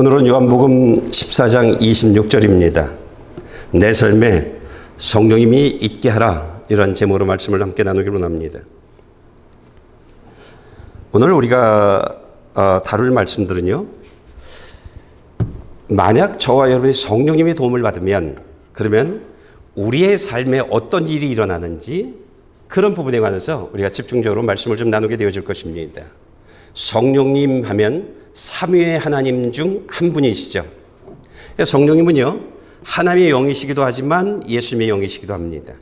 오늘은 요한복음 14장 26절입니다. 내 삶에 성령님이 있게 하라, 이런 제목으로 말씀을 함께 나누기로 합니다. 오늘 우리가 다룰 말씀들은요, 만약 저와 여러분이 성령님의 도움을 받으면, 그러면 우리의 삶에 어떤 일이 일어나는지 그런 부분에 관해서 우리가 집중적으로 말씀을 좀 나누게 되어질 것입니다. 성령님 하면 삼위의 하나님 중 한 분이시죠. 성령님은요, 하나님의 영이시기도 하지만 예수님의 영이시기도 합니다.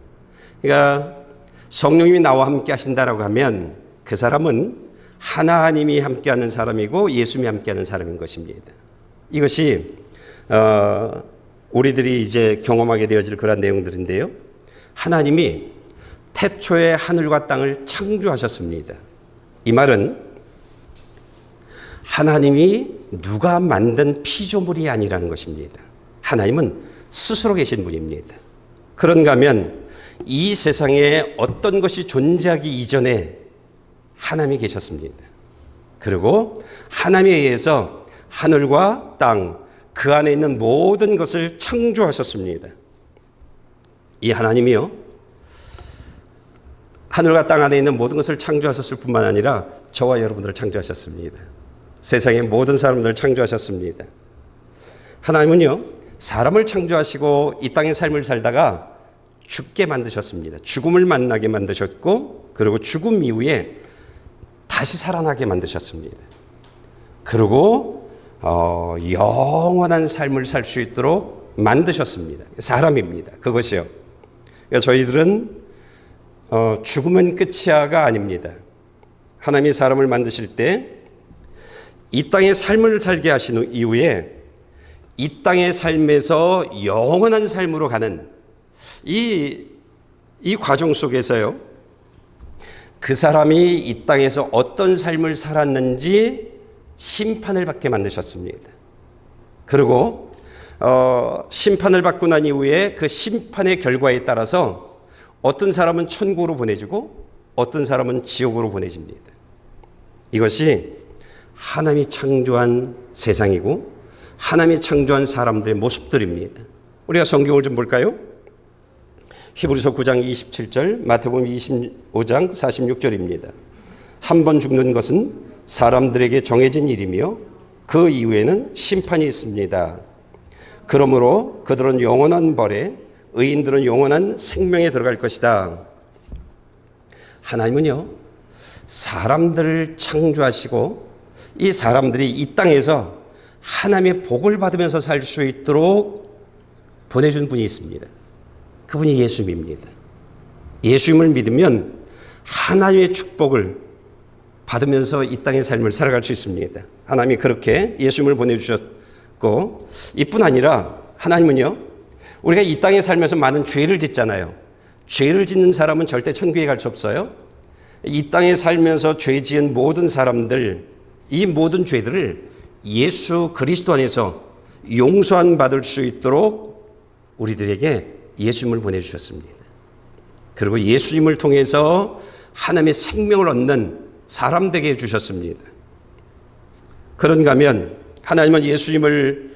그러니까 성령님이 나와 함께 하신다라고 하면 그 사람은 하나님이 함께하는 사람이고 예수님이 함께하는 사람인 것입니다. 이것이 우리들이 이제 경험하게 되어질 그런 내용들인데요. 하나님이 태초에 하늘과 땅을 창조하셨습니다. 이 말은 하나님이 누가 만든 피조물이 아니라는 것입니다. 하나님은 스스로 계신 분입니다. 그런가 하면 이 세상에 어떤 것이 존재하기 이전에 하나님이 계셨습니다. 그리고 하나님에 의해서 하늘과 땅, 그 안에 있는 모든 것을 창조하셨습니다. 이 하나님이요, 하늘과 땅 안에 있는 모든 것을 창조하셨을 뿐만 아니라 저와 여러분들을 창조하셨습니다. 세상의 모든 사람들을 창조하셨습니다. 하나님은요, 사람을 창조하시고 이 땅의 삶을 살다가 죽게 만드셨습니다. 죽음을 만나게 만드셨고, 그리고 죽음 이후에 다시 살아나게 만드셨습니다. 그리고 영원한 삶을 살 수 있도록 만드셨습니다. 사람입니다. 그것이요. 그러니까 저희들은 죽으면 끝이야가 아닙니다. 하나님이 사람을 만드실 때 이 땅의 삶을 살게 하신 이후에 이 땅의 삶에서 영원한 삶으로 가는 이 과정 속에서요, 그 사람이 이 땅에서 어떤 삶을 살았는지 심판을 받게 만드셨습니다. 그리고 심판을 받고 난 이후에 그 심판의 결과에 따라서 어떤 사람은 천국으로 보내지고 어떤 사람은 지옥으로 보내집니다. 이것이 하나님이 창조한 세상이고 하나님이 창조한 사람들의 모습들입니다. 우리가 성경을 좀 볼까요? 히브리서 9장 27절, 마태복음 25장 46절입니다. 한 번 죽는 것은 사람들에게 정해진 일이며 그 이후에는 심판이 있습니다. 그러므로 그들은 영원한 벌에, 의인들은 영원한 생명에 들어갈 것이다. 하나님은요, 사람들을 창조하시고 이 사람들이 이 땅에서 하나님의 복을 받으면서 살 수 있도록 보내준 분이 있습니다. 그분이 예수님입니다. 예수님을 믿으면 하나님의 축복을 받으면서 이 땅의 삶을 살아갈 수 있습니다. 하나님이 그렇게 예수님을 보내주셨고, 이뿐 아니라 하나님은요, 우리가 이 땅에 살면서 많은 죄를 짓잖아요. 죄를 짓는 사람은 절대 천국에 갈 수 없어요. 이 땅에 살면서 죄 지은 모든 사람들, 이 모든 죄들을 예수 그리스도 안에서 용서한 받을 수 있도록 우리들에게 예수님을 보내주셨습니다. 그리고 예수님을 통해서 하나님의 생명을 얻는 사람 되게 해주셨습니다. 그런가 하면 하나님은 예수님을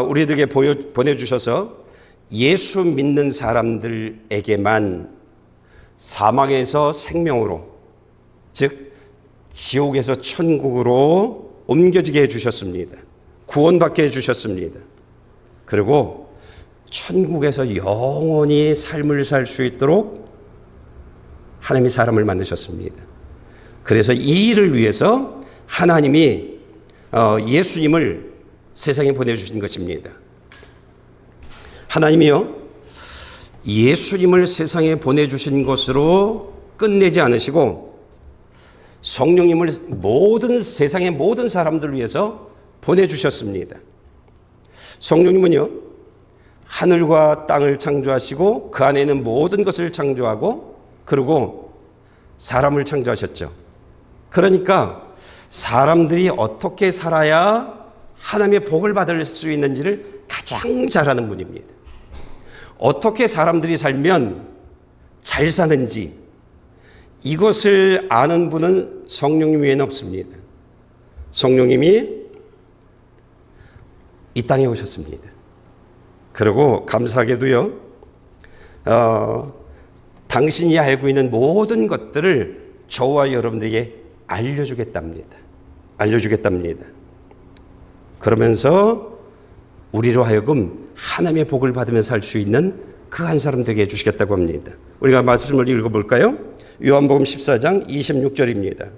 우리들에게 보내주셔서 예수 믿는 사람들에게만 사망에서 생명으로, 즉 지옥에서 천국으로 옮겨지게 해주셨습니다. 구원받게 해주셨습니다. 그리고 천국에서 영원히 삶을 살 수 있도록 하나님이 사람을 만드셨습니다. 그래서 이 일을 위해서 하나님이 예수님을 세상에 보내주신 것입니다. 하나님이요, 예수님을 세상에 보내주신 것으로 끝내지 않으시고 성령님을 세상의 모든 사람들을 위해서 보내주셨습니다. 성령님은요, 하늘과 땅을 창조하시고 그 안에 있는 모든 것을 창조하고 그리고 사람을 창조하셨죠. 그러니까 사람들이 어떻게 살아야 하나님의 복을 받을 수 있는지를 가장 잘 아는 분입니다. 어떻게 사람들이 살면 잘 사는지 이것을 아는 분은 성령님 외에는 없습니다. 성령님이 이 땅에 오셨습니다. 그리고 감사하게도요, 당신이 알고 있는 모든 것들을 저와 여러분들에게 알려주겠답니다. 알려주겠답니다. 그러면서 우리로 하여금 하나님의 복을 받으면서 살 수 있는 그 한 사람 되게 해주시겠다고 합니다. 우리가 말씀을 읽어볼까요? 요한복음 14장 26절입니다.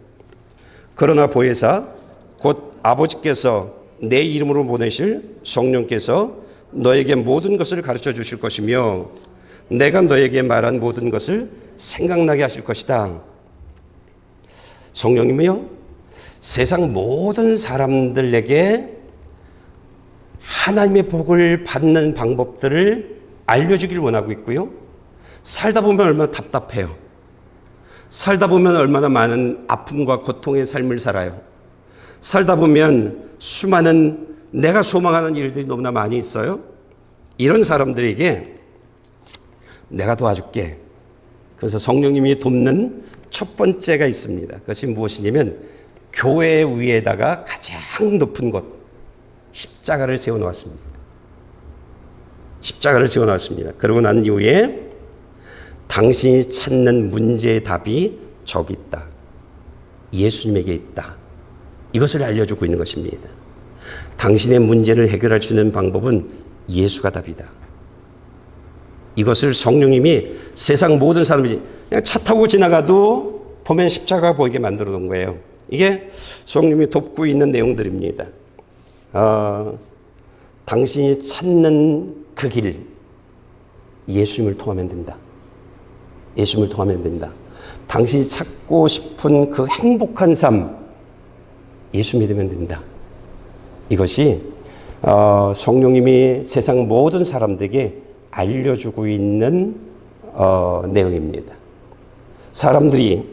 그러나 보혜사 곧 아버지께서 내 이름으로 보내실 성령께서 너에게 모든 것을 가르쳐 주실 것이며 내가 너에게 말한 모든 것을 생각나게 하실 것이다. 성령님이요, 세상 모든 사람들에게 하나님의 복을 받는 방법들을 알려주길 원하고 있고요. 살다 보면 얼마나 답답해요. 살다 보면 얼마나 많은 아픔과 고통의 삶을 살아요. 살다 보면 수많은 내가 소망하는 일들이 너무나 많이 있어요. 이런 사람들에게 내가 도와줄게. 그래서 성령님이 돕는 첫 번째가 있습니다. 그것이 무엇이냐면 교회 위에다가 가장 높은 곳, 십자가를 세워놓았습니다. 십자가를 세워놨습니다. 그러고 난 이후에 당신이 찾는 문제의 답이 저기 있다. 예수님에게 있다. 이것을 알려주고 있는 것입니다. 당신의 문제를 해결할 수 있는 방법은 예수가 답이다. 이것을 성령님이 세상 모든 사람들이 그냥 차 타고 지나가도 보면 십자가 보이게 만들어 놓은 거예요. 이게 성령님이 돕고 있는 내용들입니다. 당신이 찾는 그 길, 예수님을 통하면 된다. 예수님을 통하면 된다. 당신이 찾고 싶은 그 행복한 삶, 예수 믿으면 된다. 이것이 성령님이 세상 모든 사람들에게 알려주고 있는 내용입니다. 사람들이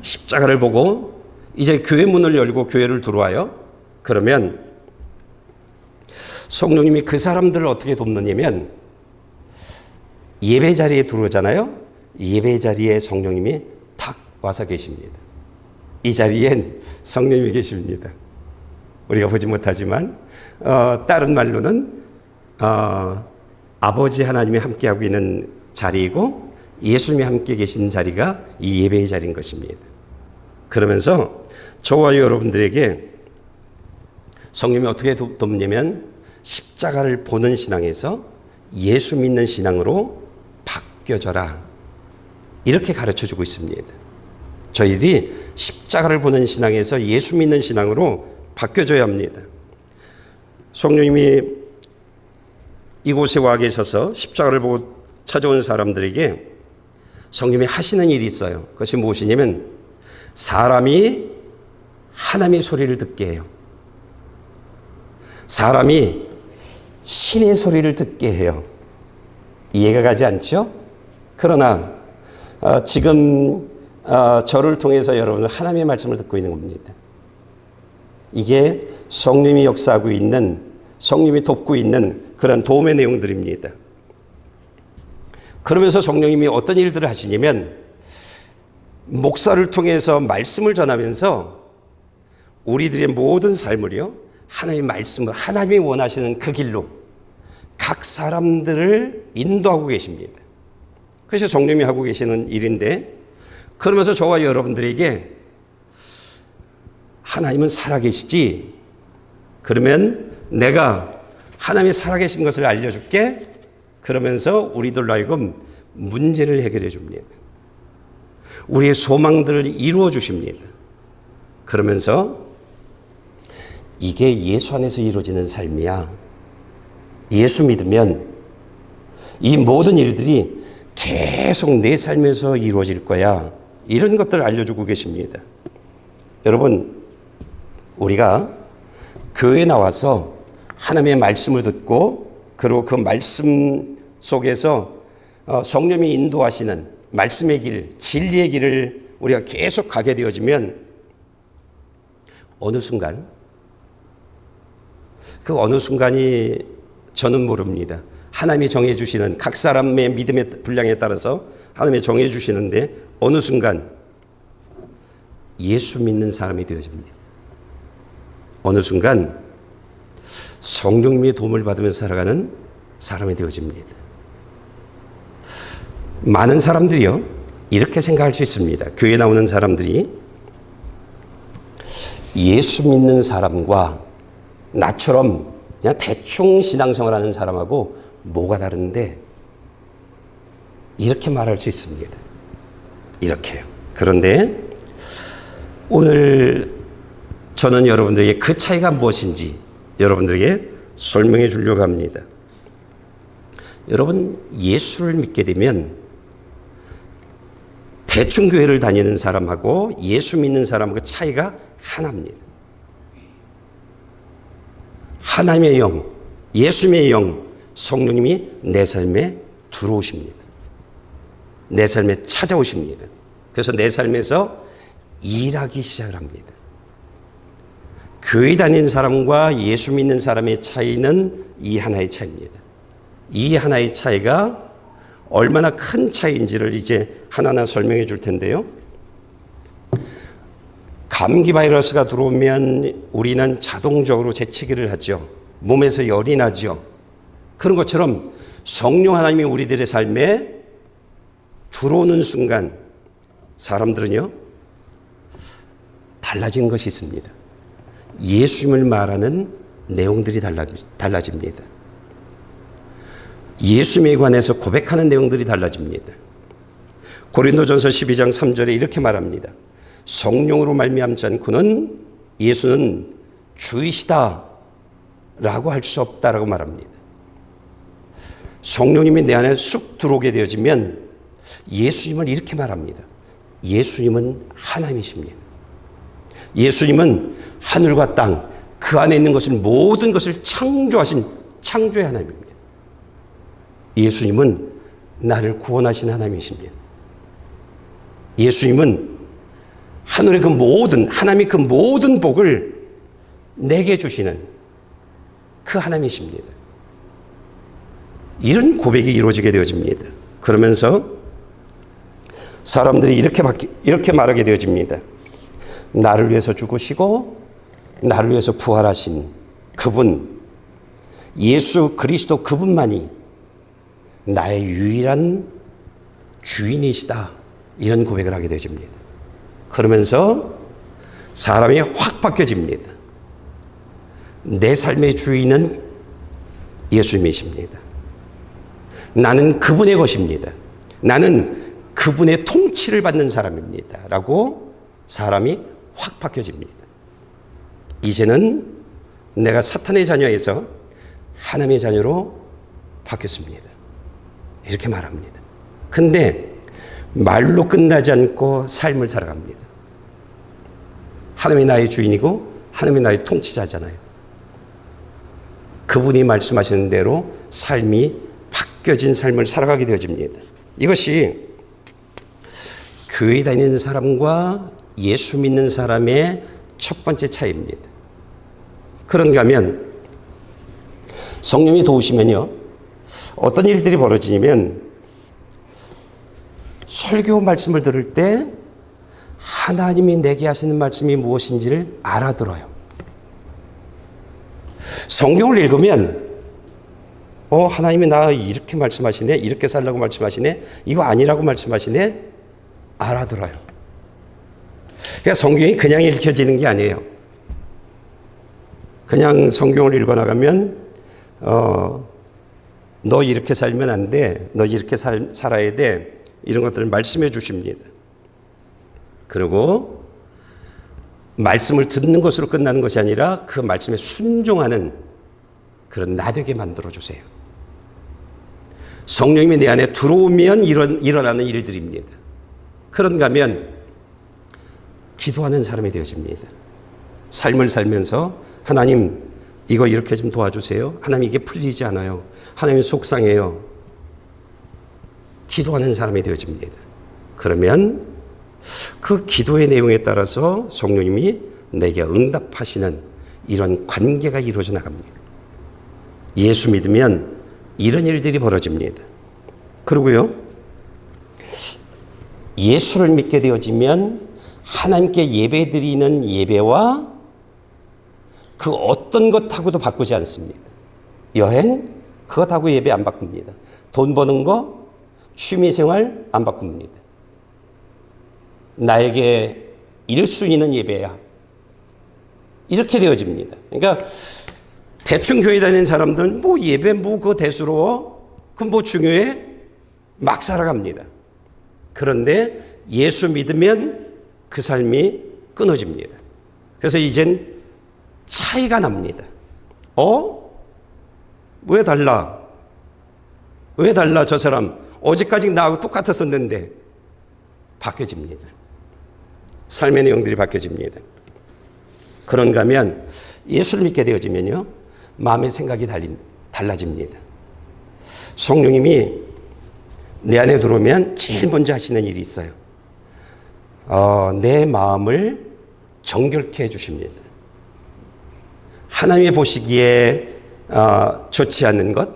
십자가를 보고 이제 교회 문을 열고 교회를 들어와요. 그러면 성령님이 그 사람들을 어떻게 돕느냐면 예배 자리에 들어오잖아요. 예배 자리에 성령님이 탁 와서 계십니다. 이 자리엔 성령님이 계십니다. 우리가 보지 못하지만 다른 말로는 아버지 하나님이 함께하고 있는 자리이고 예수님이 함께 계신 자리가 이 예배의 자리인 것입니다. 그러면서 저와 여러분들에게 성령님이 어떻게 돕냐면 십자가를 보는 신앙에서 예수 믿는 신앙으로 바뀌어져라. 이렇게 가르쳐주고 있습니다. 저희들이 십자가를 보는 신앙에서 예수 믿는 신앙으로 바뀌어져야 합니다. 성령님이 이곳에 와 계셔서 십자가를 보고 찾아온 사람들에게 성령님이 하시는 일이 있어요. 그것이 무엇이냐면 사람이 하나님의 소리를 듣게 해요. 사람이 신의 소리를 듣게 해요. 이해가 가지 않죠? 그러나 지금 저를 통해서 여러분은 하나님의 말씀을 듣고 있는 겁니다. 이게 성령님이 역사하고 있는, 성령님이 돕고 있는 그런 도움의 내용들입니다. 그러면서 성령님이 어떤 일들을 하시냐면 목사를 통해서 말씀을 전하면서 우리들의 모든 삶을요, 하나님의 말씀을, 하나님이 원하시는 그 길로 각 사람들을 인도하고 계십니다. 그래서 성령님이 하고 계시는 일인데, 그러면서 저와 여러분들에게 하나님은 살아계시지? 그러면 내가 하나님이 살아계신 것을 알려줄게. 그러면서 우리들로 하여금 문제를 해결해 줍니다. 우리의 소망들을 이루어 주십니다. 그러면서 이게 예수 안에서 이루어지는 삶이야. 예수 믿으면 이 모든 일들이 계속 내 삶에서 이루어질 거야. 이런 것들을 알려주고 계십니다. 여러분, 우리가 교회에 나와서 하나님의 말씀을 듣고 그리고 그 말씀 속에서 성령이 인도하시는 말씀의 길, 진리의 길을 우리가 계속 가게 되어지면 어느 순간, 그 어느 순간이 저는 모릅니다. 하나님이 정해주시는 각 사람의 믿음의 분량에 따라서 하나님이 정해주시는데 어느 순간 예수 믿는 사람이 되어집니다. 어느 순간 성령님의 도움을 받으면서 살아가는 사람이 되어집니다. 많은 사람들이요, 이렇게 생각할 수 있습니다. 교회에 나오는 사람들이 예수 믿는 사람과 나처럼 그냥 대충 신앙생활하는 사람하고 뭐가 다른데, 이렇게 말할 수 있습니다. 이렇게요. 그런데 오늘 저는 여러분들에게 그 차이가 무엇인지 여러분들에게 설명해 주려고 합니다. 여러분, 예수를 믿게 되면 대충 교회를 다니는 사람하고 예수 믿는 사람하고 차이가 하나입니다. 하나님의 영, 예수님의 영, 성령님이 내 삶에 들어오십니다. 내 삶에 찾아오십니다. 그래서 내 삶에서 일하기 시작을 합니다. 교회 다니는 사람과 예수 믿는 사람의 차이는 이 하나의 차이입니다. 이 하나의 차이가 얼마나 큰 차이인지를 이제 하나하나 설명해 줄 텐데요. 감기 바이러스가 들어오면 우리는 자동적으로 재채기를 하죠. 몸에서 열이 나죠. 그런 것처럼 성령 하나님이 우리들의 삶에 들어오는 순간 사람들은요, 달라진 것이 있습니다. 예수님을 말하는 내용들이 달라집니다. 예수님에 관해서 고백하는 내용들이 달라집니다. 고린도전서 12장 3절에 이렇게 말합니다. 성령으로 말미암지 않고는 예수는 주이시다 라고 할 수 없다라고 말합니다. 성령님이 내 안에 쑥 들어오게 되어지면 예수님을 이렇게 말합니다. 예수님은 하나님이십니다. 예수님은 하늘과 땅, 그 안에 있는 것을, 모든 것을 창조하신 창조의 하나님입니다. 예수님은 나를 구원하신 하나님이십니다. 예수님은 하늘의 그 모든, 하나님의 그 모든 복을 내게 주시는 그 하나님이십니다. 이런 고백이 이루어지게 되어집니다. 그러면서 사람들이 이렇게 말하게 되어집니다. 나를 위해서 죽으시고 나를 위해서 부활하신 그분, 예수 그리스도 그분만이 나의 유일한 주인이시다. 이런 고백을 하게 되어집니다. 그러면서 사람이 확 바뀌어집니다. 내 삶의 주인은 예수님이십니다. 나는 그분의 것입니다. 나는 그분의 통치를 받는 사람입니다. 라고 사람이 확 바뀌어집니다. 이제는 내가 사탄의 자녀에서 하나님의 자녀로 바뀌었습니다. 이렇게 말합니다. 근데 말로 끝나지 않고 삶을 살아갑니다. 하나님이 나의 주인이고 하나님이 나의 통치자잖아요. 그분이 말씀하시는 대로 삶이 바뀌어진 삶을 살아가게 되어집니다. 이것이 교회 다니는 사람과 예수 믿는 사람의 첫 번째 차이입니다. 그런가 하면 성령이 도우시면요, 어떤 일들이 벌어지냐면 설교 말씀을 들을 때 하나님이 내게 하시는 말씀이 무엇인지를 알아들어요. 성경을 읽으면 하나님이 나 이렇게 말씀하시네, 이렇게 살라고 말씀하시네, 이거 아니라고 말씀하시네, 알아들어요. 그러니까 성경이 그냥 읽혀지는 게 아니에요. 그냥 성경을 읽어나가면 너 이렇게 살면 안 돼, 너 이렇게 살아야 돼, 이런 것들을 말씀해 주십니다. 그리고 말씀을 듣는 것으로 끝나는 것이 아니라 그 말씀에 순종하는 그런 나 되게 만들어 주세요. 성령님이 내 안에 들어오면 일어나는 일들입니다. 그런가 하면 기도하는 사람이 되어집니다. 삶을 살면서 하나님 이거 이렇게 좀 도와주세요. 하나님 이게 풀리지 않아요. 하나님 속상해요. 기도하는 사람이 되어집니다. 그러면 그 기도의 내용에 따라서 성령님이 내게 응답하시는 이런 관계가 이루어져 나갑니다. 예수 믿으면 이런 일들이 벌어집니다. 그리고요, 예수를 믿게 되어지면 하나님께 예배드리는 예배와 그 어떤 것하고도 바꾸지 않습니다. 여행, 그것하고 예배 안 바꿉니다. 돈 버는 거, 취미생활 안 바꿉니다. 나에게 1순위는 예배야. 이렇게 되어집니다. 그러니까 대충 교회 다니는 사람들은 뭐 예배 뭐 그거 대수로워? 그럼 뭐 중요해? 막 살아갑니다. 그런데 예수 믿으면 그 삶이 끊어집니다. 그래서 이젠 차이가 납니다. 왜 달라? 왜 달라? 저 사람 어제까지 나하고 똑같았었는데 바뀌어집니다. 삶의 내용들이 바뀌어집니다. 그런가 하면 예수를 믿게 되어지면요, 마음의 생각이 달라집니다. 성령님이 내 안에 들어오면 제일 먼저 하시는 일이 있어요. 내 마음을 정결케 해주십니다. 하나님이 보시기에 좋지 않는 것,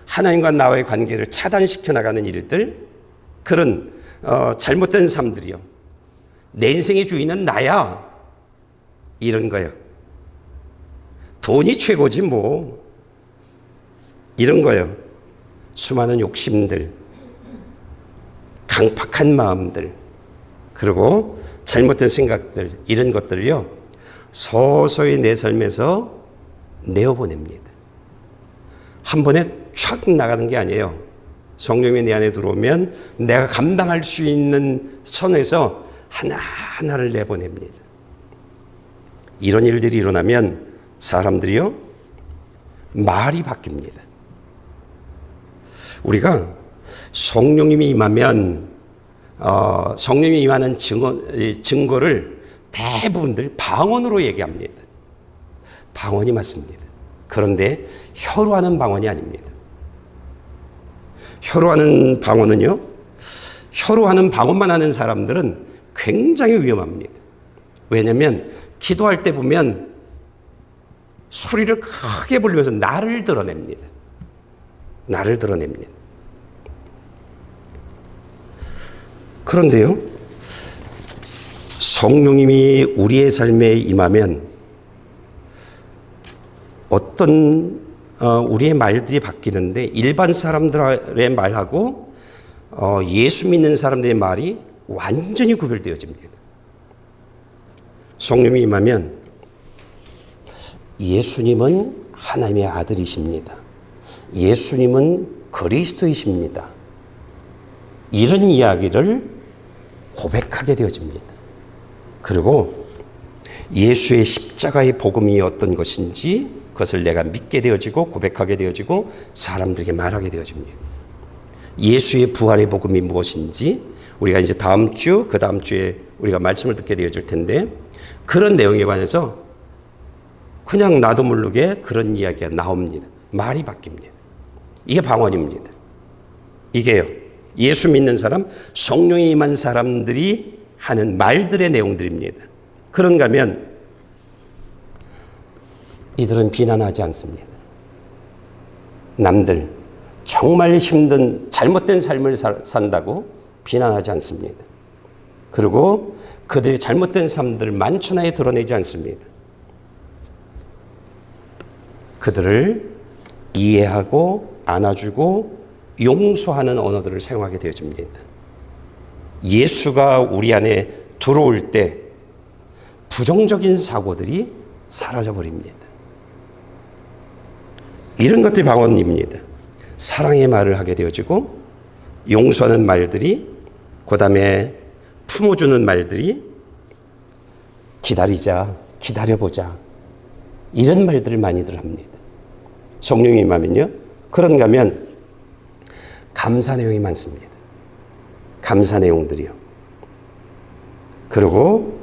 하나님과 나와의 관계를 차단시켜 나가는 일들, 그런 잘못된 삶들이요. 내 인생의 주인은 나야. 이런 거예요. 돈이 최고지 뭐. 이런 거예요. 수많은 욕심들, 강팍한 마음들, 그리고 잘못된 생각들, 이런 것들을요, 서서히 내 삶에서 내어보냅니다. 한 번에 촥 나가는 게 아니에요. 성령이 내 안에 들어오면 내가 감당할 수 있는 선에서 하나하나를 내보냅니다. 이런 일들이 일어나면 사람들이요, 말이 바뀝니다. 우리가 성령님이 임하면 성령님이 임하는 증거를 대부분들 방언으로 얘기합니다. 방언이 맞습니다. 그런데 혀로 하는 방언이 아닙니다. 혀로 하는 방언은요, 혀로 하는 방언만 하는 사람들은 굉장히 위험합니다. 왜냐하면 기도할 때 보면 소리를 크게 부르면서 나를 드러냅니다. 나를 드러냅니다. 그런데요, 성령님이 우리의 삶에 임하면 어떤 우리의 말들이 바뀌는데, 일반 사람들의 말하고 예수 믿는 사람들의 말이 완전히 구별되어집니다. 성령이 임하면 예수님은 하나님의 아들이십니다. 예수님은 그리스도이십니다. 이런 이야기를 고백하게 되어집니다. 그리고 예수의 십자가의 복음이 어떤 것인지 그것을 내가 믿게 되어지고 고백하게 되어지고 사람들에게 말하게 되어집니다. 예수의 부활의 복음이 무엇인지 우리가 이제 다음 주, 그 다음 주에 우리가 말씀을 듣게 되어질 텐데, 그런 내용에 관해서 그냥 나도 모르게 그런 이야기가 나옵니다. 말이 바뀝니다. 이게 방언입니다. 이게요, 예수 믿는 사람, 성령이 임한 사람들이 하는 말들의 내용들입니다. 그런가 하면 이들은 비난하지 않습니다. 남들 정말 힘든 잘못된 삶을 산다고 비난하지 않습니다. 그리고 그들의 잘못된 삶들을 만천하에 드러내지 않습니다. 그들을 이해하고 안아주고 용서하는 언어들을 사용하게 되어집니다. 예수가 우리 안에 들어올 때 부정적인 사고들이 사라져버립니다. 이런 것들이 방언입니다. 사랑의 말을 하게 되어지고, 용서하는 말들이, 그 다음에 품어주는 말들이, 기다리자, 기다려보자, 이런 말들을 많이들 합니다. 성령이 임하면요, 그런가 하면 감사 내용이 많습니다. 감사 내용들이요. 그리고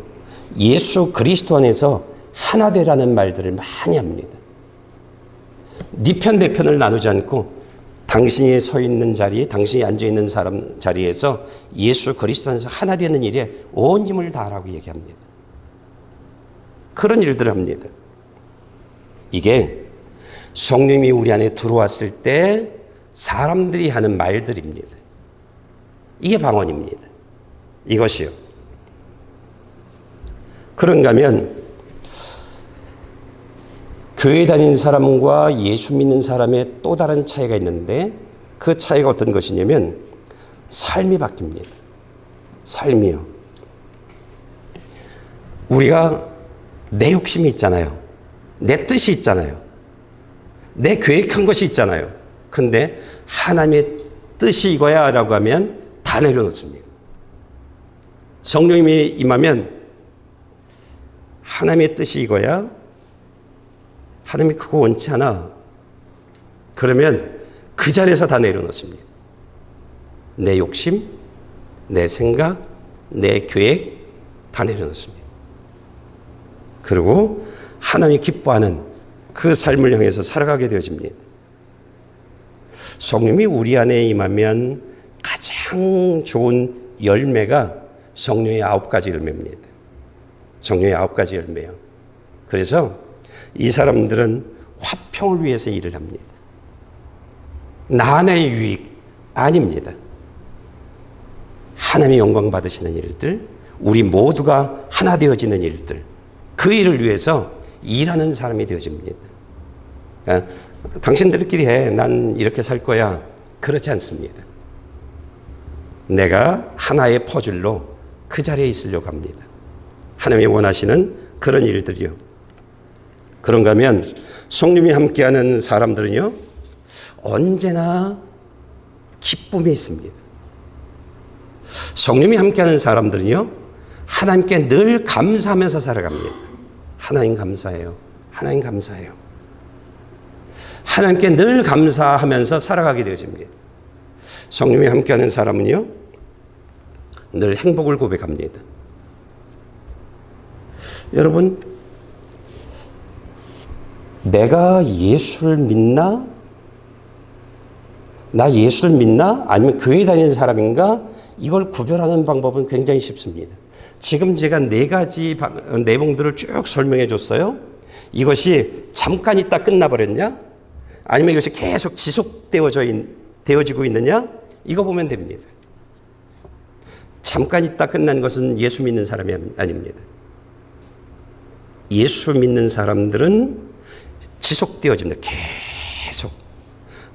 예수 그리스도 안에서 하나 되라는 말들을 많이 합니다. 네 편 내 편을 나누지 않고 당신이 서 있는 자리에, 당신이 앉아 있는 사람 자리에서 예수 그리스도 안에서 하나 되는 일에 온 힘을 다하라고 얘기합니다. 그런 일들을 합니다. 이게 성령이 우리 안에 들어왔을 때 사람들이 하는 말들입니다. 이게 방언입니다. 이것이요. 그런가 하면 교회 다니는 사람과 예수 믿는 사람의 또 다른 차이가 있는데 그 차이가 어떤 것이냐면 삶이 바뀝니다. 삶이요. 우리가 내 욕심이 있잖아요. 내 뜻이 있잖아요. 내 계획한 것이 있잖아요. 근데 하나님의 뜻이 이거야 라고 하면 다 내려놓습니다. 성령님이 임하면 하나님의 뜻이 이거야? 하나님이 그거 원치 않아. 그러면 그 자리에서 다 내려놓습니다. 내 욕심, 내 생각, 내 계획 다 내려놓습니다. 그리고 하나님이 기뻐하는 그 삶을 향해서 살아가게 되어집니다. 성령이 우리 안에 임하면 가장 좋은 열매가 성령의 9가지 열매입니다. 성령의 9가지 열매요. 그래서 이 사람들은 화평을 위해서 일을 합니다. 나 하나의 유익 아닙니다. 하나님의 영광 받으시는 일들, 우리 모두가 하나 되어지는 일들, 그 일을 위해서 일하는 사람이 되어집니다. 그러니까 당신들끼리 해. 난 이렇게 살 거야. 그렇지 않습니다. 내가 하나의 퍼즐로 그 자리에 있으려고 합니다. 하나님이 원하시는 그런 일들이요. 그런가 하면 성령이 함께하는 사람들은요, 언제나 기쁨이 있습니다. 성령이 함께하는 사람들은요, 하나님께 늘 감사하면서 살아갑니다. 하나님 감사해요. 하나님 감사해요. 하나님께 늘 감사하면서 살아가게 되어집니다. 성령이 함께하는 사람은요, 늘 행복을 고백합니다. 여러분, 내가 예수를 믿나? 나 예수를 믿나? 아니면 교회 다니는 사람인가? 이걸 구별하는 방법은 굉장히 쉽습니다. 지금 제가 4가지 내용들을 쭉 설명해 줬어요. 이것이 잠깐 있다 끝나버렸냐? 아니면 이것이 계속 되어지고 있느냐? 이거 보면 됩니다. 잠깐 있다 끝난 것은 예수 믿는 사람이 아닙니다. 예수 믿는 사람들은 지속되어집니다. 계속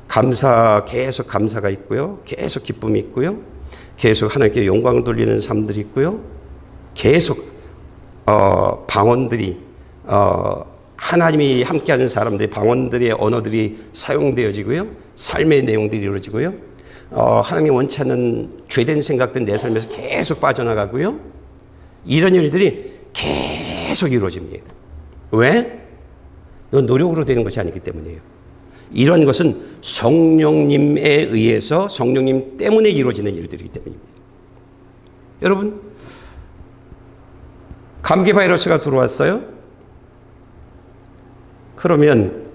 감사가 있고요. 계속 기쁨이 있고요. 계속 하나님께 영광을 돌리는 삶들이 있고요. 계속 방언들이 하나님이 함께하는 사람들의 방언들의 언어들이 사용되어지고요. 삶의 내용들이 이루어지고요. 하나님이 원치 않는 죄된 생각들 내 삶에서 계속 빠져나가고요. 이런 일들이 계속 이루어집니다. 왜? 이건 노력으로 되는 것이 아니기 때문이에요. 이런 것은 성령님에 의해서 성령님 때문에 이루어지는 일들이기 때문입니다. 여러분, 감기 바이러스가 들어왔어요? 그러면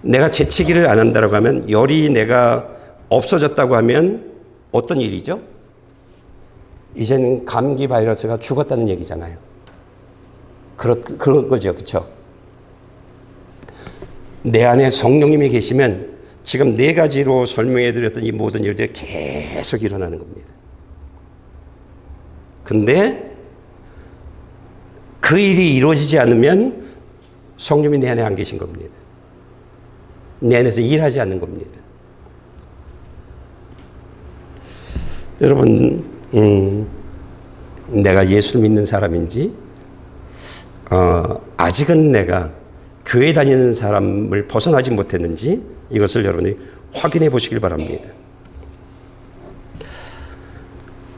내가 재채기를 안 한다고 하면, 열이 내가 없어졌다고 하면 어떤 일이죠? 이제는 감기 바이러스가 죽었다는 얘기잖아요. 그런 거죠. 그렇죠? 내 안에 성령님이 계시면 지금 4가지로 설명해 드렸던 이 모든 일들이 계속 일어나는 겁니다. 근데 그 일이 이루어지지 않으면 성령이 내 안에 안 계신 겁니다. 내 안에서 일하지 않는 겁니다. 여러분, 내가 예수를 믿는 사람인지, 아직은 내가 교회 다니는 사람을 벗어나지 못했는지, 이것을 여러분이 확인해 보시길 바랍니다.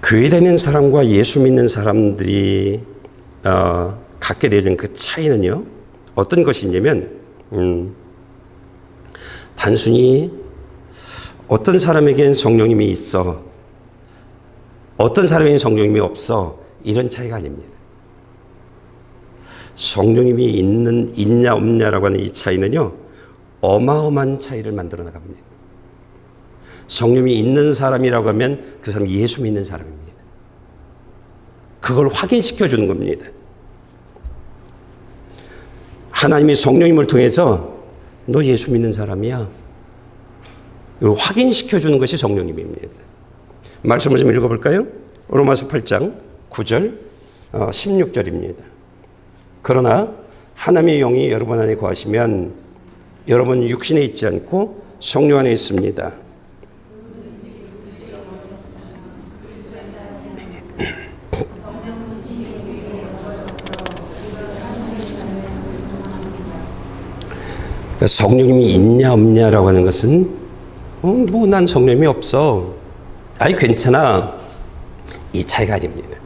교회 다니는 사람과 예수 믿는 사람들이 갖게 되어진 그 차이는요, 어떤 것이냐면, 단순히 어떤 사람에겐 성령님이 있어, 어떤 사람에겐 성령님이 없어, 이런 차이가 아닙니다. 성령님이 있냐 없냐라고 하는 이 차이는요, 어마어마한 차이를 만들어 나갑니다. 성령님이 있는 사람이라고 하면 그 사람이 예수 믿는 사람입니다. 그걸 확인시켜 주는 겁니다. 하나님이 성령님을 통해서 너 예수 믿는 사람이야, 이걸 확인시켜 주는 것이 성령님입니다. 말씀을 좀 읽어볼까요? 로마서 8장 9절 16절입니다. 그러나 하나님의 영이 여러분 안에 거하시면 여러분 육신에 있지 않고 성령 안에 있습니다. 그러니까 성령님이 있냐 없냐라고 하는 것은 뭐 난 성령님이 없어. 아니 괜찮아. 이 차이가 아닙니다.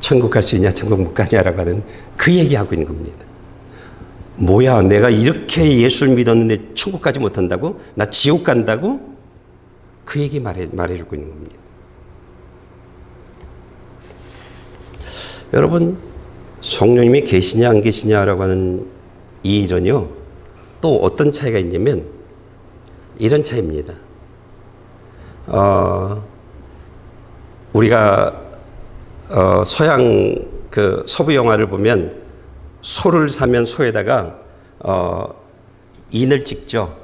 천국 갈 수 있냐 천국 못 가냐라고 하는 그 얘기하고 있는 겁니다. 뭐야 내가 이렇게 예수를 믿었는데 천국 가지 못한다고? 나 지옥 간다고? 그 얘기 말해주고 있는 겁니다. 여러분 성령님이 계시냐 안 계시냐라고 하는 이 일은요 또 어떤 차이가 있냐면 이런 차이입니다. 우리가 서양 그 서부 영화를 보면 소를 사면 소에다가 인을 찍죠.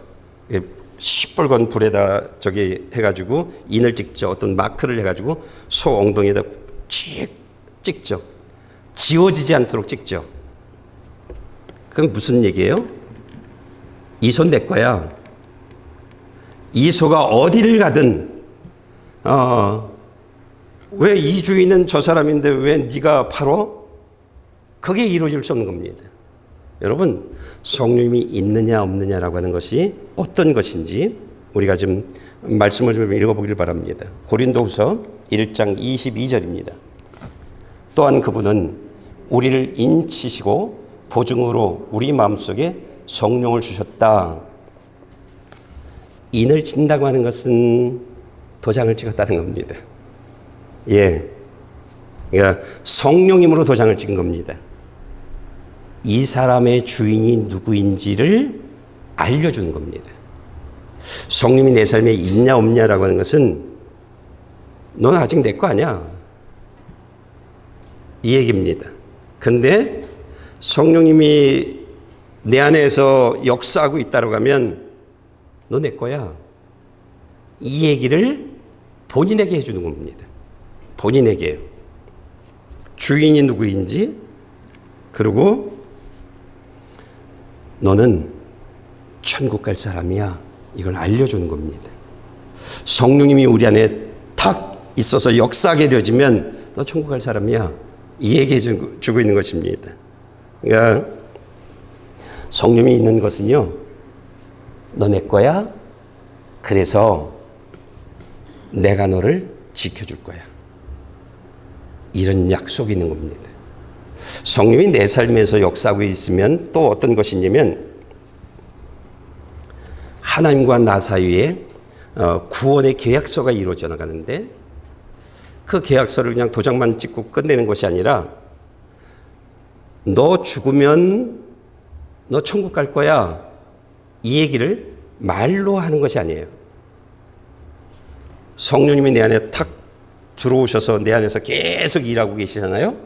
시뻘건 불에다 저기 해가지고 인을 찍죠. 어떤 마크를 해가지고 소 엉덩이에다 찍죠. 지워지지 않도록 찍죠. 그럼 무슨 얘기예요? 이 손 내 거야. 이 소가 어디를 가든 왜 이 주인은 저 사람인데 왜 네가 팔어? 그게 이루어질 수 없는 겁니다. 여러분 성령님이 있느냐 없느냐라고 하는 것이 어떤 것인지 우리가 지금 말씀을 좀 읽어보길 바랍니다. 고린도후서 1장 22절입니다. 또한 그분은 우리를 인치시고 보증으로 우리 마음속에 성령을 주셨다. 인을 친다고 하는 것은 도장을 찍었다는 겁니다. 예. 그러니까 성령님으로 도장을 찍은 겁니다. 이 사람의 주인이 누구인지를 알려주는 겁니다. 성령이 내 삶에 있냐 없냐라고 하는 것은 넌 아직 내 거 아니야. 이 얘기입니다. 근데 성령님이 내 안에서 역사하고 있다고 하면 너 내 거야. 이 얘기를 본인에게 해주는 겁니다. 본인에게요. 주인이 누구인지 그리고 너는 천국 갈 사람이야. 이걸 알려주는 겁니다. 성령님이 우리 안에 탁 있어서 역사하게 되어지면 너 천국 갈 사람이야. 이 얘기해 주고 있는 것입니다. 그러니까 성령이 있는 것은요. 너 내 거야. 그래서 내가 너를 지켜줄 거야. 이런 약속이 있는 겁니다. 성령이 내 삶에서 역사하고 있으면 또 어떤 것이냐면 하나님과 나 사이에 구원의 계약서가 이루어져 나가는데 그 계약서를 그냥 도장만 찍고 끝내는 것이 아니라 너 죽으면 너 천국 갈 거야. 이 얘기를 말로 하는 것이 아니에요. 성령님이 내 안에 탁 들어오셔서 내 안에서 계속 일하고 계시잖아요.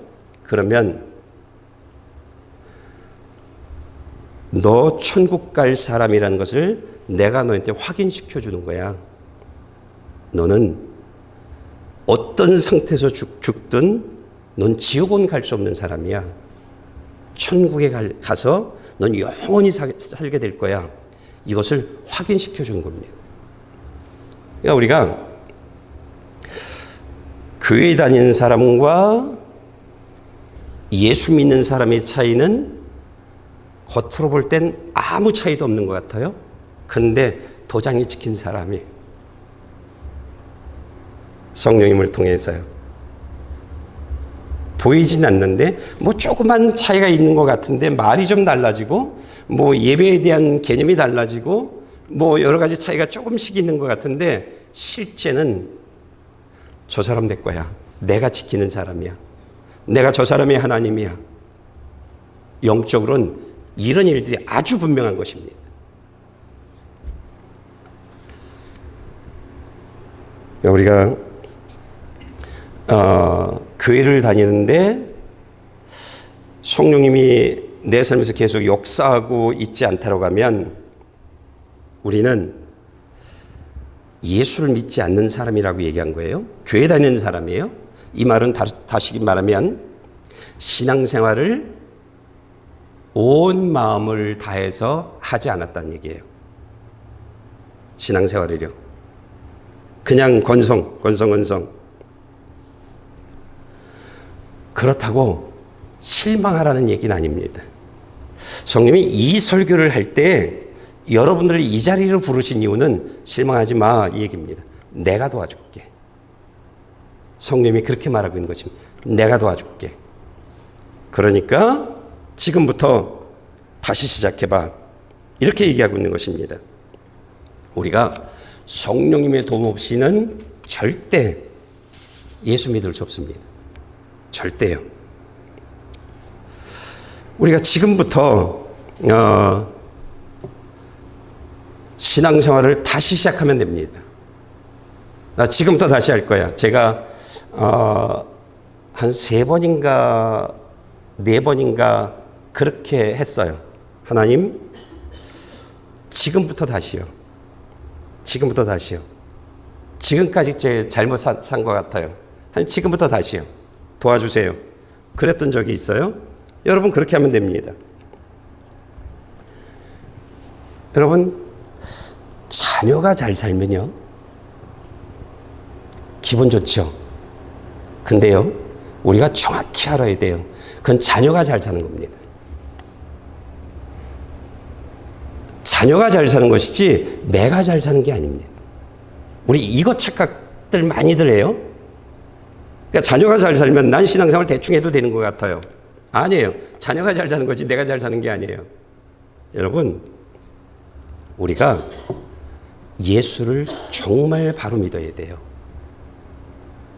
그러면 너 천국 갈 사람이라는 것을 내가 너한테 확인시켜 주는 거야. 너는 어떤 상태에서 죽든 넌 지옥은 갈 수 없는 사람이야. 천국에 가서 넌 영원히 살게 될 거야. 이것을 확인시켜 주는 겁니다. 그러니까 우리가 교회 다니는 사람과 예수 믿는 사람의 차이는 겉으로 볼 땐 아무 차이도 없는 것 같아요. 근데 도장이 찍힌 사람이 성령님을 통해서요. 보이진 않는데 뭐 조그만 차이가 있는 것 같은데 말이 좀 달라지고 뭐 예배에 대한 개념이 달라지고 뭐 여러 가지 차이가 조금씩 있는 것 같은데 실제는 저 사람 내 거야. 내가 지키는 사람이야. 내가 저 사람의 하나님이야. 영적으로는 이런 일들이 아주 분명한 것입니다. 우리가 교회를 다니는데 성령님이 내 삶에서 계속 역사하고 있지 않다고 하면 우리는 예수를 믿지 않는 사람이라고 얘기한 거예요. 교회 다니는 사람이에요. 이 말은 다시 말하면 신앙생활을 온 마음을 다해서 하지 않았다는 얘기예요. 신앙생활을요. 그냥 건성. 그렇다고 실망하라는 얘기는 아닙니다. 성령이 이 설교를 할 때 여러분들을 이 자리로 부르신 이유는 실망하지 마 이 얘기입니다. 내가 도와줄게. 성령이 그렇게 말하고 있는 것입니다. 내가 도와줄게. 그러니까 지금부터 다시 시작해봐. 이렇게 얘기하고 있는 것입니다. 우리가 성령님의 도움 없이는 절대 예수 믿을 수 없습니다. 절대요. 우리가 지금부터 신앙생활을 다시 시작하면 됩니다. 나 지금부터 다시 할 거야. 제가 한 3번인가 4번인가 그렇게 했어요. 하나님, 지금부터 다시요. 지금부터 다시요. 지금까지 제 잘못 산 것 같아요. 하나님, 지금부터 다시요. 도와주세요. 그랬던 적이 있어요. 여러분, 그렇게 하면 됩니다. 여러분, 자녀가 잘 살면요, 기분 좋죠. 근데요, 우리가 정확히 알아야 돼요. 그건 자녀가 잘 사는 겁니다. 자녀가 잘 사는 것이지 내가 잘 사는 게 아닙니다. 우리 이거 착각들 많이들 해요. 그러니까 자녀가 잘 살면 난 신앙생활 대충 해도 되는 것 같아요. 아니에요. 자녀가 잘 사는 거지 내가 잘 사는 게 아니에요. 여러분, 우리가 예수를 정말 바로 믿어야 돼요.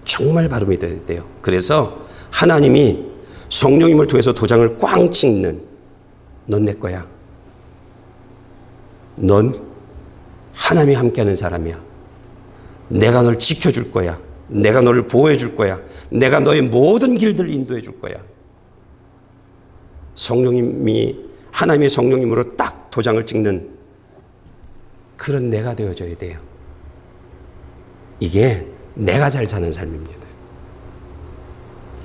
정말 바로 믿어야 돼요. 그래서 하나님이 성령님을 통해서 도장을 꽝 찍는, 넌 내 거야. 넌 하나님이 함께하는 사람이야. 내가 널 지켜줄 거야. 내가 너를 보호해 줄 거야. 내가 너의 모든 길들을 인도해 줄 거야. 성령님이, 하나님의 성령님으로 딱 도장을 찍는 그런 내가 되어줘야 돼요. 이게 내가 잘 사는 삶입니다.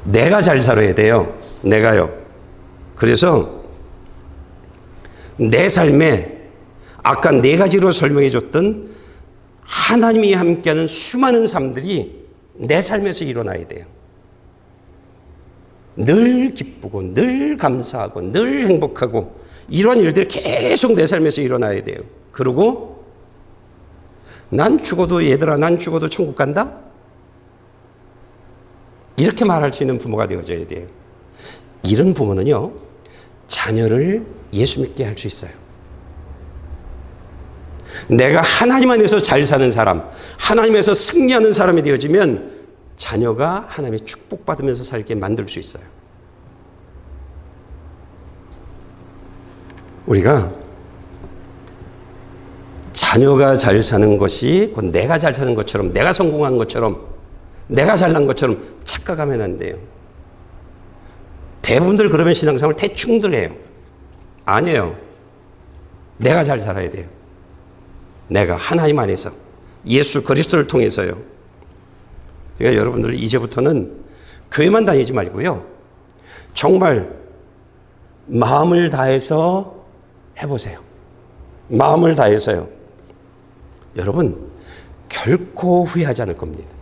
내가 잘 살아야 돼요. 내가요. 그래서 내 삶에 아까 4가지로 설명해 줬던 하나님이 함께하는 수많은 삶들이 내 삶에서 일어나야 돼요. 늘 기쁘고 늘 감사하고 늘 행복하고 이런 일들이 계속 내 삶에서 일어나야 돼요. 그리고 난 죽어도 얘들아 난 죽어도 천국 간다? 이렇게 말할 수 있는 부모가 되어져야 돼요. 이런 부모는요, 자녀를 예수 믿게 할 수 있어요. 내가 하나님 안에서 잘 사는 사람, 하나님에서 승리하는 사람이 되어지면 자녀가 하나님의 축복받으면서 살게 만들 수 있어요. 우리가 자녀가 잘 사는 것이 곧 내가 잘 사는 것처럼, 내가 성공한 것처럼, 내가 잘난 것처럼 착각하면 안 돼요. 대부분들 그러면 신앙생활 대충들 해요. 아니에요. 내가 잘 살아야 돼요. 내가 하나님 안에서 예수 그리스도를 통해서요. 그러니까 여러분들 이제부터는 교회만 다니지 말고요. 정말 마음을 다해서 해보세요. 마음을 다해서요. 여러분, 결코 후회하지 않을 겁니다.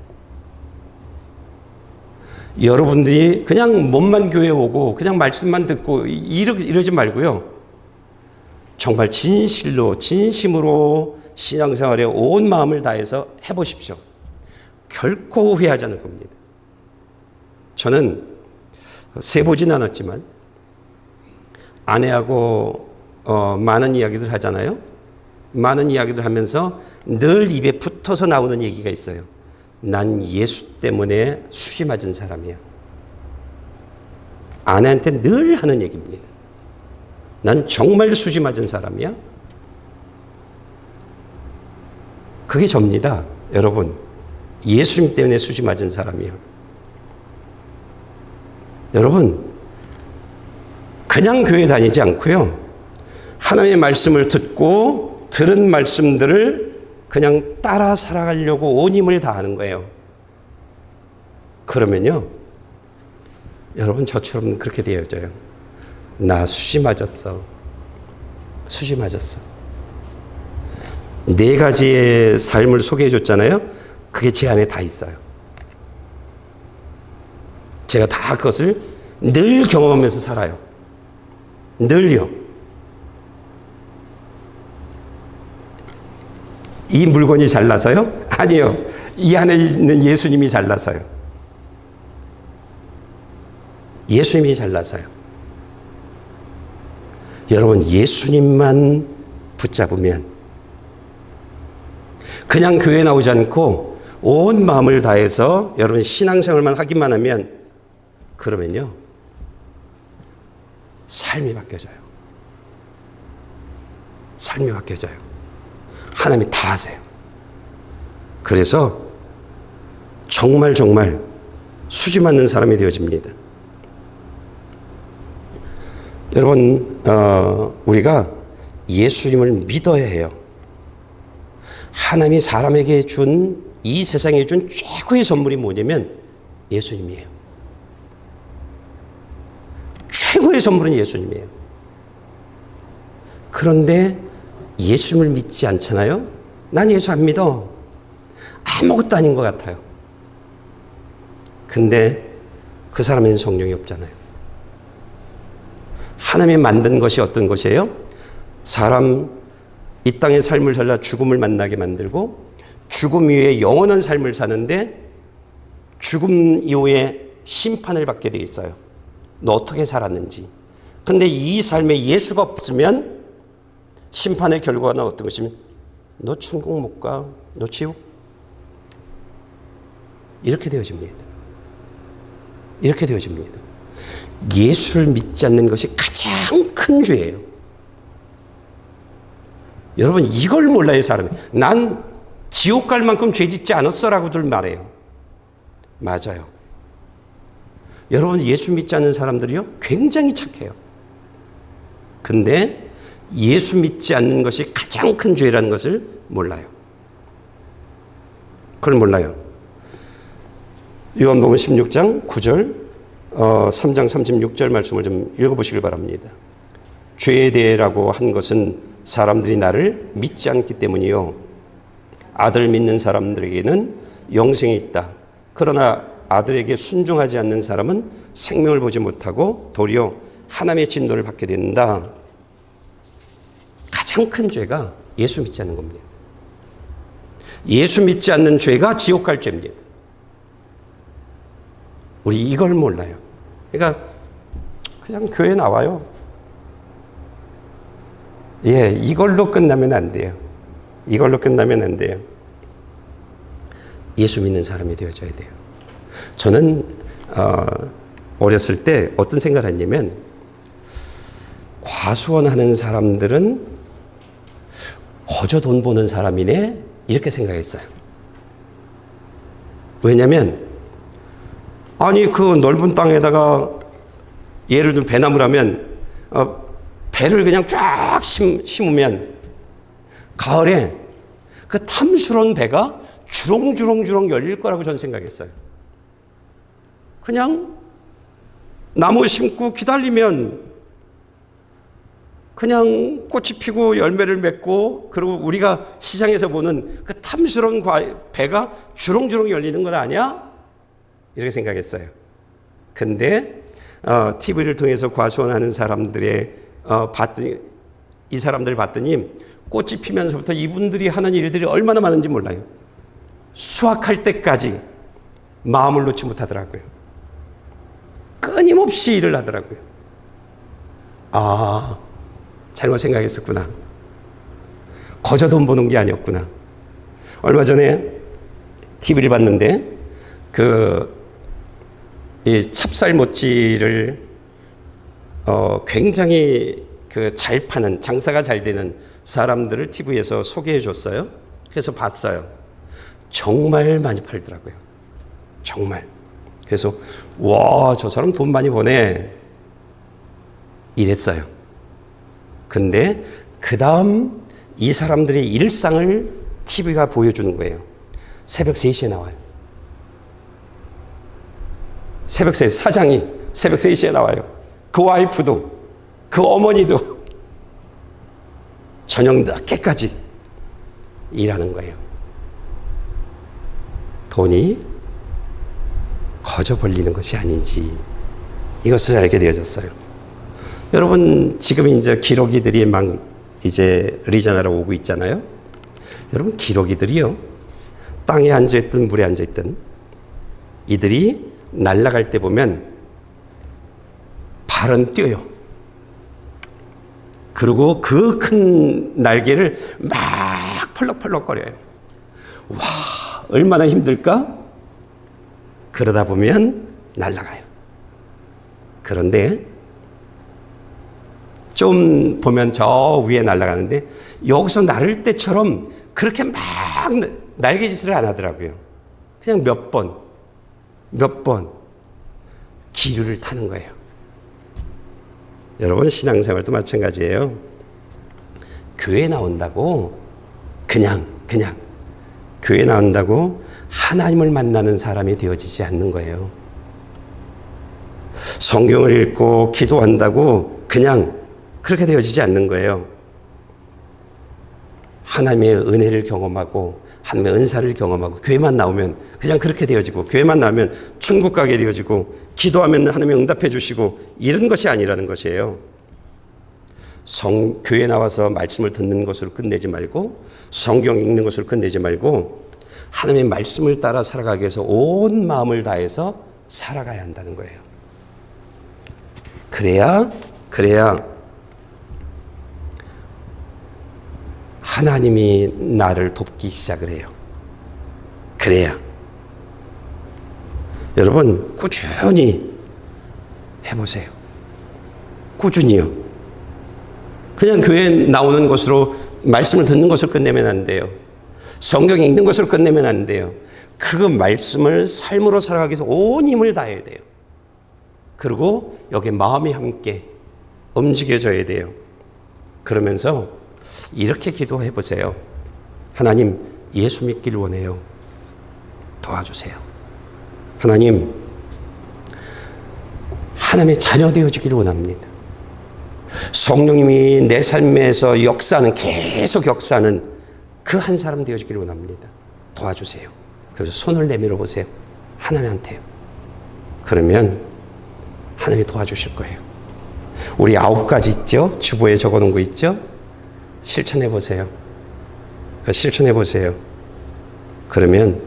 여러분들이 그냥 몸만 교회 오고 그냥 말씀만 듣고 이러지 말고요. 정말 진실로 진심으로 신앙생활에 온 마음을 다해서 해보십시오. 결코 후회하지 않을 겁니다. 저는 세보진 않았지만 아내하고 많은 이야기들 하잖아요. 많은 이야기들 하면서 늘 입에 붙어서 나오는 얘기가 있어요. 난 예수 때문에 수지 맞은 사람이야. 아내한테 늘 하는 얘기입니다. 난 정말 수지 맞은 사람이야. 그게 접니다. 여러분, 예수님 때문에 수지 맞은 사람이야. 여러분, 그냥 교회 다니지 않고요. 하나님의 말씀을 듣고 들은 말씀들을 그냥 따라 살아가려고 온 힘을 다하는 거예요. 그러면요, 여러분 저처럼 그렇게 되어져요. 나 수지 맞았어. 수지 맞았어. 네 가지의 삶을 소개해 줬잖아요. 그게 제 안에 다 있어요. 제가 다 그것을 늘 경험하면서 살아요. 늘요. 이 물건이 잘나서요? 아니요. 이 안에 있는 예수님이 잘나서요. 예수님이 잘나서요. 여러분, 예수님만 붙잡으면, 그냥 교회 나오지 않고 온 마음을 다해서 여러분 신앙생활만 하기만 하면, 그러면요 삶이 바뀌어져요. 삶이 바뀌어져요. 하나님이 다 하세요. 그래서 정말 수지 맞는 사람이 되어집니다. 여러분, 우리가 예수님을 믿어야 해요. 하나님이 사람에게 준, 이 세상에 준 최고의 선물이 뭐냐면 예수님이에요. 최고의 선물은 예수님이에요. 그런데 예수님을 믿지 않잖아요. 난 예수 안 믿어. 아무것도 아닌 것 같아요. 근데 그 사람에는 성령이 없잖아요. 하나님이 만든 것이 어떤 것이에요? 사람, 이 땅의 삶을 살다 죽음을 만나게 만들고 죽음 이후에 영원한 삶을 사는데 죽음 이후에 심판을 받게 돼 있어요. 너 어떻게 살았는지. 근데 이 삶에 예수가 없으면 심판의 결과는 어떤 것이면 너 천국 못 가, 너 지옥. 이렇게 되어집니다. 이렇게 되어집니다. 예수를 믿지 않는 것이 가장 큰 죄예요. 여러분, 이걸 몰라요, 사람이. 난 지옥 갈 만큼 죄 짓지 않았어라고들 말해요. 맞아요. 여러분, 예수 믿지 않는 사람들이요 굉장히 착해요. 근데 예수 믿지 않는 것이 가장 큰 죄라는 것을 몰라요. 그걸 몰라요. 요한복음 16장 9절, 3장 36절 말씀을 좀 읽어보시길 바랍니다. 죄에 대해라고 한 것은 사람들이 나를 믿지 않기 때문이요. 아들 믿는 사람들에게는 영생이 있다. 그러나 아들에게 순종하지 않는 사람은 생명을 보지 못하고 도리어 하나님의 진노를 받게 된다. 가장 큰 죄가 예수 믿지 않는 겁니다. 예수 믿지 않는 죄가 지옥 갈 죄입니다. 우리 이걸 몰라요. 그러니까 그냥 교회 나와요. 이걸로 끝나면 안 돼요. 이걸로 끝나면 안 돼요. 예수 믿는 사람이 되어져야 돼요. 저는 어렸을 때 어떤 생각을 했냐면, 과수원하는 사람들은 거저 돈 버는 사람이네, 이렇게 생각했어요. 왜냐하면 아니 그 넓은 땅에다가 예를 들면 배나무라면 배를 그냥 쫙 심으면 가을에 그 탐스러운 배가 주렁주렁 열릴 거라고 저는 생각했어요. 그냥 나무 심고 기다리면 그냥 꽃이 피고 열매를 맺고, 그리고 우리가 시장에서 보는 그 탐스러운 배가 주렁주렁 열리는 것 아니야? 이렇게 생각했어요. 근데 TV를 통해서 과수원하는 사람들의 봤더니, 이 사람들 봤더니 꽃이 피면서부터 이분들이 하는 일들이 얼마나 많은지 몰라요. 수확할 때까지 마음을 놓지 못하더라고요. 끊임없이 일을 하더라고요. 아, 잘못 생각했었구나. 거저 돈 버는 게 아니었구나. 얼마 전에 TV를 봤는데 이 찹쌀모찌를 굉장히 잘 파는, 장사가 잘 되는 사람들을 TV에서 소개해 줬어요. 그래서 봤어요. 정말 많이 팔더라고요. 정말. 그래서 와, 저 사람 돈 많이 버네, 이랬어요. 근데 그 다음 이 사람들의 일상을 TV가 보여주는 거예요. 새벽 3시에 나와요. 새벽 3시, 사장이 새벽 3시에 나와요. 그 와이프도 그 어머니도 저녁 늦게까지 일하는 거예요. 돈이 거저 벌리는 것이 아닌지 이것을 알게 되어졌어요. 여러분, 지금 이제 기러기들이 막 이제 리자나로 오고 있잖아요. 여러분, 기러기들이요, 땅에 앉아있든 물에 앉아있든 이들이 날아갈 때 보면 발은 뛰어요. 그리고 그 큰 날개를 막 펄럭펄럭거려요. 와, 얼마나 힘들까? 그러다 보면 날아가요. 그런데 좀 보면 저 위에 날아가는데 여기서 나를 때처럼 그렇게 막 날개짓을 안 하더라고요. 그냥 몇 번 기류를 타는 거예요. 여러분, 신앙생활도 마찬가지예요. 교회 나온다고 그냥 교회 나온다고 하나님을 만나는 사람이 되어지지 않는 거예요. 성경을 읽고 기도한다고 그냥 그렇게 되어지지 않는 거예요. 하나님의 은혜를 경험하고 하나님의 은사를 경험하고 교회만 나오면 그냥 그렇게 되어지고, 교회만 나오면 천국 가게 되어지고, 기도하면 하나님이 응답해 주시고, 이런 것이 아니라는 것이에요. 교회 나와서 말씀을 듣는 것으로 끝내지 말고, 성경 읽는 것으로 끝내지 말고, 하나님의 말씀을 따라 살아가기 위해서 온 마음을 다해서 살아가야 한다는 거예요. 그래야 하나님이 나를 돕기 시작을 해요. 그래야. 여러분, 꾸준히 해보세요. 꾸준히요. 그냥 교회에 나오는 것으로, 말씀을 듣는 것으로 끝내면 안 돼요. 성경 읽는 것으로 끝내면 안 돼요. 그 말씀을 삶으로 살아가기 위해서 온 힘을 다해야 돼요. 그리고 여기 마음이 함께 움직여져야 돼요. 그러면서 이렇게 기도해 보세요. 하나님, 예수 믿기를 원해요. 도와주세요. 하나님, 하나님의 자녀 되어지기를 원합니다. 성령님이 내 삶에서 계속 역사하는 그 한 사람 되어지기를 원합니다. 도와주세요. 그래서 손을 내밀어 보세요. 하나님한테요. 그러면 하나님이 도와주실 거예요. 우리 9가지 있죠? 주보에 적어놓은 거 있죠? 실천해 보세요. 실천해 보세요. 그러면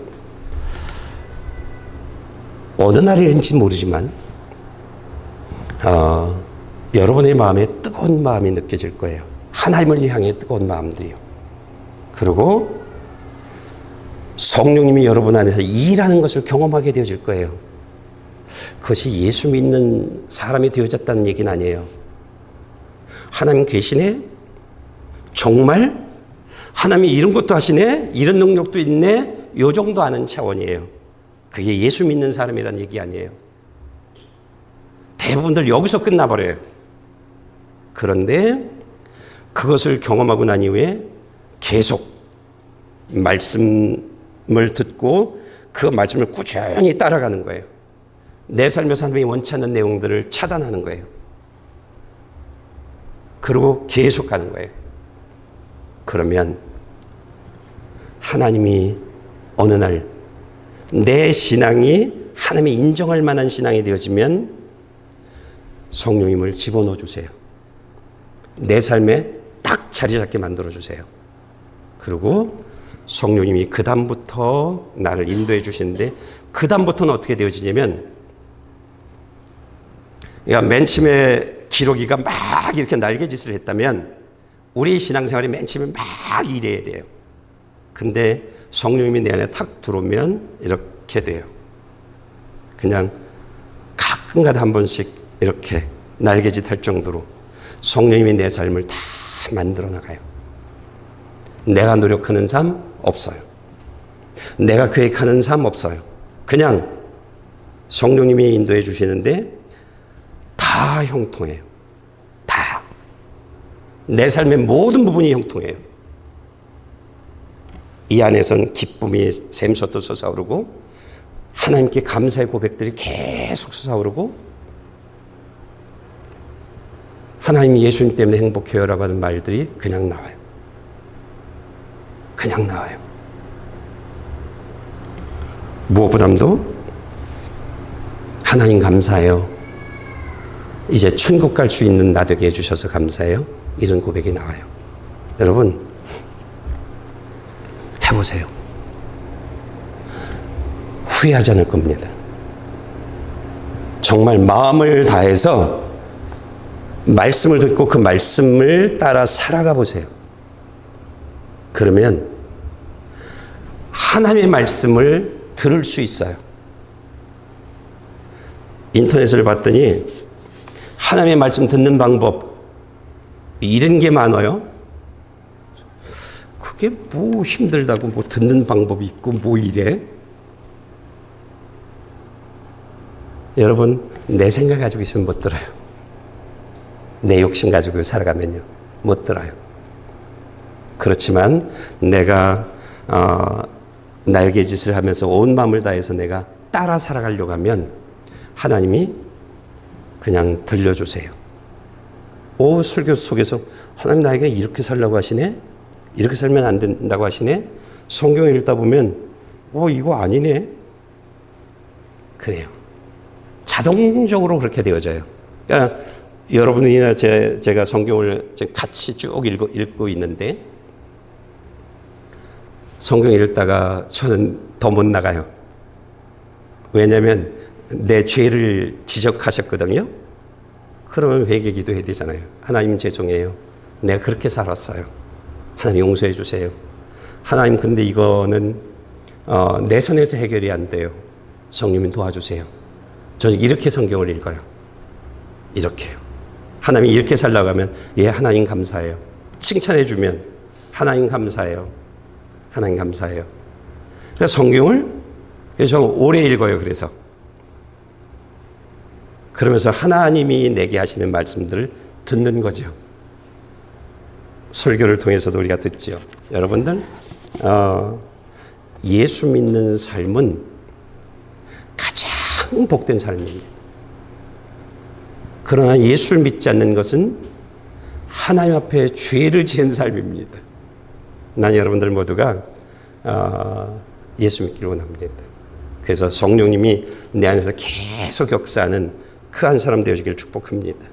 어느 날인지 모르지만 여러분의 마음에 뜨거운 마음이 느껴질 거예요. 하나님을 향해 뜨거운 마음들이요. 그리고 성령님이 여러분 안에서 일하는 것을 경험하게 되어질 거예요. 그것이 예수 믿는 사람이 되어졌다는 얘기는 아니에요. 하나님 계시네? 정말? 하나님이 이런 것도 하시네? 이런 능력도 있네? 요 정도 아는 차원이에요. 그게 예수 믿는 사람이라는 얘기 아니에요. 대부분들 여기서 끝나버려요. 그런데 그것을 경험하고 난 이후에 계속 말씀을 듣고 그 말씀을 꾸준히 따라가는 거예요. 내 삶에서 하나님이 원치 않는 내용들을 차단하는 거예요. 그리고 계속 가는 거예요. 그러면 하나님이 어느 날 내 신앙이 하나님이 인정할 만한 신앙이 되어지면 성령님을 집어넣어 주세요. 내 삶에 딱 자리 잡게 만들어 주세요. 그리고 성령님이 그 다음부터 나를 인도해 주시는데, 그 다음부터는 어떻게 되어지냐면, 그러니까 맨 처음에 기러기가 막 이렇게 날개짓을 했다면 우리 신앙생활이 맨 처음에 막 이래야 돼요. 근데 성령님이 내 안에 탁 들어오면 이렇게 돼요. 그냥 가끔가다 한 번씩 이렇게 날개짓 할 정도로 성령님이 내 삶을 다 만들어 나가요. 내가 노력하는 삶 없어요. 내가 계획하는 삶 없어요. 그냥 성령님이 인도해 주시는데 다 형통해요. 다. 내 삶의 모든 부분이 형통해요. 이 안에선 기쁨이 샘솟듯 솟아오르고, 하나님께 감사의 고백들이 계속 솟아오르고, 하나님 예수님 때문에 행복해요라고 하는 말들이 그냥 나와요. 그냥 나와요. 무엇보다도 하나님 감사해요. 이제 천국 갈 수 있는 나 되게 해주셔서 감사해요. 이런 고백이 나와요. 여러분 해보세요. 후회하지 않을 겁니다. 정말 마음을 다해서 말씀을 듣고 그 말씀을 따라 살아가 보세요. 그러면 하나님의 말씀을 들을 수 있어요. 인터넷을 봤더니 하나님의 말씀 듣는 방법 이런 게 많아요. 그게 뭐 힘들다고 뭐 듣는 방법이 있고 뭐 이래. 여러분 내 생각 가지고 있으면 못 들어요. 내 욕심 가지고 살아가면요 못 들어요. 그렇지만 내가 날개짓을 하면서 온 마음을 다해서 내가 따라 살아가려고 하면 하나님이 그냥 들려주세요. 오, 설교 속에서 하나님 나에게 이렇게 살라고 하시네? 이렇게 살면 안 된다고 하시네? 성경을 읽다 보면 이거 아니네? 그래요. 자동적으로 그렇게 되어져요. 그러니까 여러분이나 제가 성경을 같이 쭉 읽고 있는데 성경 읽다가 저는 더 못 나가요. 왜냐하면 내 죄를 지적하셨거든요. 그러면 회개 기도해야 되잖아요. 하나님 죄송해요. 내가 그렇게 살았어요. 하나님 용서해 주세요. 하나님 근데 이거는 내 손에서 해결이 안 돼요. 성령님 도와주세요. 저는 이렇게 성경을 읽어요. 이렇게요. 하나님이 이렇게 살라고 하면 예 하나님 감사해요. 칭찬해 주면 하나님 감사해요. 하나님 감사해요. 그래서 성경을 저 오래 읽어요. 그러면서 하나님이 내게 하시는 말씀들을 듣는 거죠. 설교를 통해서도 우리가 듣죠. 여러분들 예수 믿는 삶은 가장 복된 삶입니다. 그러나 예수를 믿지 않는 것은 하나님 앞에 죄를 지은 삶입니다. 난 여러분들 모두가 예수 믿기를 원합니다. 그래서 성령님이 내 안에서 계속 역사하는 그 한 사람 되어지기를 축복합니다.